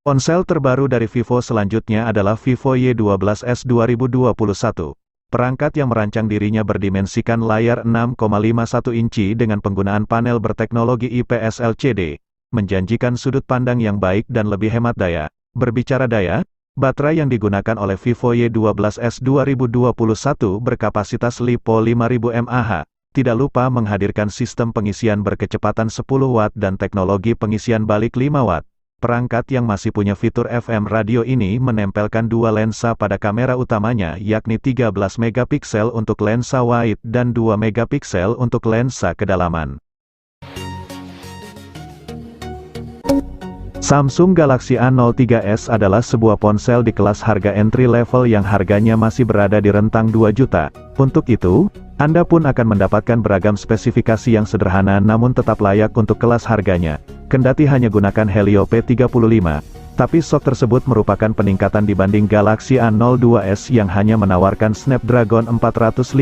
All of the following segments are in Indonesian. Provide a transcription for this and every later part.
Ponsel terbaru dari Vivo selanjutnya adalah Vivo Y12s 2021. Perangkat yang merancang dirinya berdimensikan layar 6,51 inci dengan penggunaan panel berteknologi IPS LCD, menjanjikan sudut pandang yang baik dan lebih hemat daya. Berbicara daya, baterai yang digunakan oleh Vivo Y12s 2021 berkapasitas LiPo 5000 mAh. Tidak lupa menghadirkan sistem pengisian berkecepatan 10 Watt dan teknologi pengisian balik 5 Watt. Perangkat yang masih punya fitur FM radio ini menempelkan dua lensa pada kamera utamanya, yakni 13 megapiksel untuk lensa wide dan 2 megapiksel untuk lensa kedalaman. Samsung Galaxy A03s adalah sebuah ponsel di kelas harga entry level yang harganya masih berada di rentang 2 juta. Untuk itu, Anda pun akan mendapatkan beragam spesifikasi yang sederhana namun tetap layak untuk kelas harganya. Kendati hanya gunakan Helio P35, tapi stok tersebut merupakan peningkatan dibanding Galaxy A02s yang hanya menawarkan Snapdragon 450.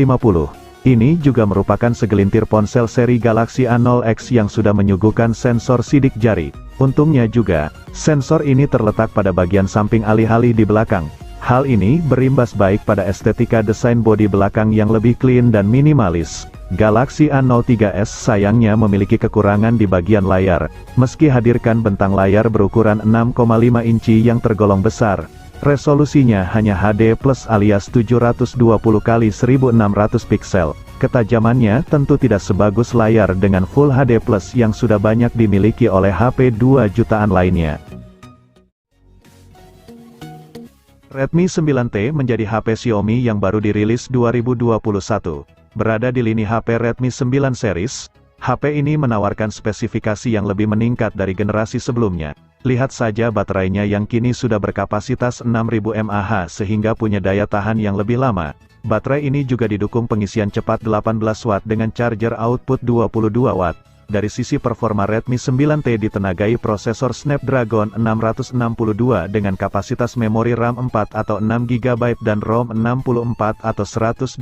Ini juga merupakan segelintir ponsel seri Galaxy A0X yang sudah menyuguhkan sensor sidik jari. Untungnya juga, sensor ini terletak pada bagian samping alih-alih di belakang. Hal ini berimbas baik pada estetika desain bodi belakang yang lebih clean dan minimalis. Galaxy A03s sayangnya memiliki kekurangan di bagian layar. Meski hadirkan bentang layar berukuran 6,5 inci yang tergolong besar, resolusinya hanya HD+ alias 720x1600 piksel. Ketajamannya tentu tidak sebagus layar dengan Full HD+ yang sudah banyak dimiliki oleh HP 2 jutaan lainnya. Redmi 9T menjadi HP Xiaomi yang baru dirilis 2021. Berada di lini HP Redmi 9 series, HP ini menawarkan spesifikasi yang lebih meningkat dari generasi sebelumnya. Lihat saja baterainya yang kini sudah berkapasitas 6000 mAh sehingga punya daya tahan yang lebih lama. Baterai ini juga didukung pengisian cepat 18 Watt dengan charger output 22 Watt. Dari sisi performa Redmi 9T ditenagai prosesor Snapdragon 662 dengan kapasitas memori RAM 4 atau 6 GB dan ROM 64 atau 128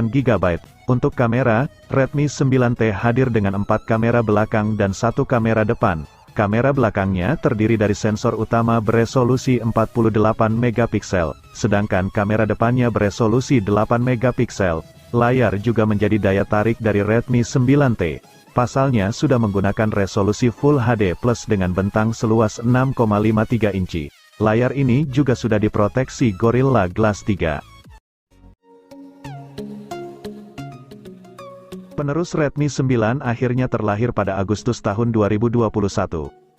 GB. Untuk kamera, Redmi 9T hadir dengan 4 kamera belakang dan 1 kamera depan. Kamera belakangnya terdiri dari sensor utama beresolusi 48 megapiksel, sedangkan kamera depannya beresolusi 8 megapiksel. Layar juga menjadi daya tarik dari Redmi 9T. Pasalnya sudah menggunakan resolusi Full HD+ dengan bentang seluas 6,53 inci. Layar ini juga sudah diproteksi Gorilla Glass 3. Penerus Redmi 9 akhirnya terlahir pada Agustus tahun 2021.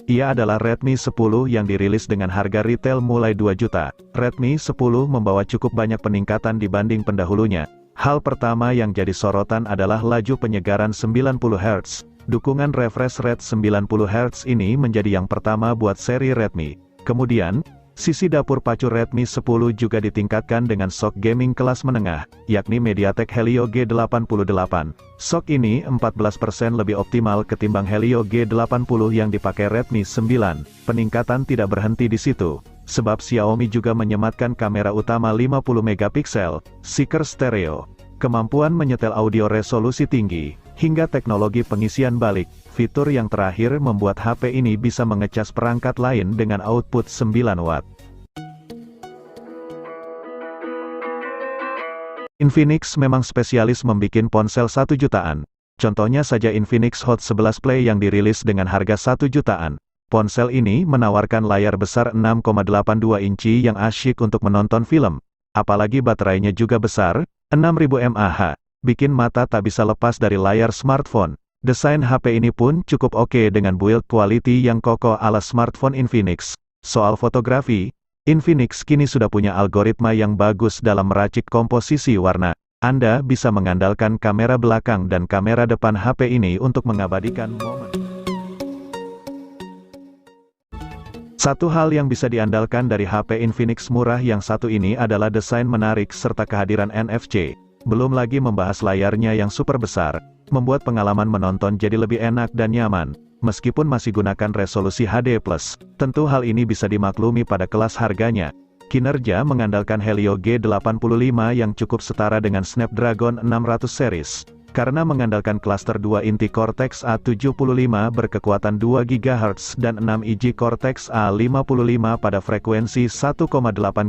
Ia adalah Redmi 10 yang dirilis dengan harga retail mulai 2 juta. Redmi 10 membawa cukup banyak peningkatan dibanding pendahulunya. Hal pertama yang jadi sorotan adalah laju penyegaran 90 Hz. Dukungan refresh rate 90 Hz ini menjadi yang pertama buat seri Redmi. Kemudian, sisi dapur pacu Redmi 10 juga ditingkatkan dengan SoC gaming kelas menengah, yakni MediaTek Helio G88. SoC ini 14% lebih optimal ketimbang Helio G80 yang dipakai Redmi 9. Peningkatan tidak berhenti di situ, sebab Xiaomi juga menyematkan kamera utama 50 megapiksel, seeker stereo, kemampuan menyetel audio resolusi tinggi, hingga teknologi pengisian balik. Fitur yang terakhir membuat HP ini bisa mengecas perangkat lain dengan output 9 Watt. Infinix memang spesialis membikin ponsel 1 jutaan. Contohnya saja Infinix Hot 11 Play yang dirilis dengan harga 1 jutaan. Ponsel ini menawarkan layar besar 6,82 inci yang asyik untuk menonton film. Apalagi baterainya juga besar, 6000 mAh. Bikin mata tak bisa lepas dari layar smartphone. Desain HP ini pun cukup oke dengan build quality yang kokoh ala smartphone Infinix. Soal fotografi, Infinix kini sudah punya algoritma yang bagus dalam meracik komposisi warna. Anda bisa mengandalkan kamera belakang dan kamera depan HP ini untuk mengabadikan momen. Satu hal yang bisa diandalkan dari HP Infinix murah yang satu ini adalah desain menarik serta kehadiran NFC. Belum lagi membahas layarnya yang super besar, membuat pengalaman menonton jadi lebih enak dan nyaman. Meskipun masih gunakan resolusi HD+, tentu hal ini bisa dimaklumi pada kelas harganya. Kinerja mengandalkan Helio G85 yang cukup setara dengan Snapdragon 600 series. Karena mengandalkan klaster 2 inti Cortex A75 berkekuatan 2 GHz dan 6 iji Cortex A55 pada frekuensi 1,8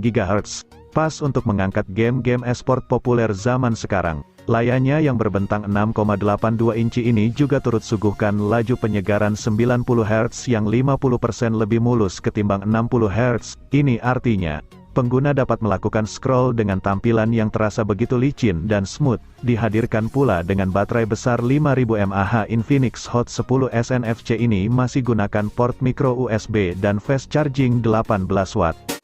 GHz, pas untuk mengangkat game-game esport populer zaman sekarang. Layarnya yang berbentang 6,82 inci ini juga turut suguhkan laju penyegaran 90 Hz yang 50% lebih mulus ketimbang 60 Hz. Ini artinya, pengguna dapat melakukan scroll dengan tampilan yang terasa begitu licin dan smooth. Dihadirkan pula dengan baterai besar 5000 mAh. Infinix Hot 10 SNFC ini masih gunakan port micro USB dan fast charging 18 watt.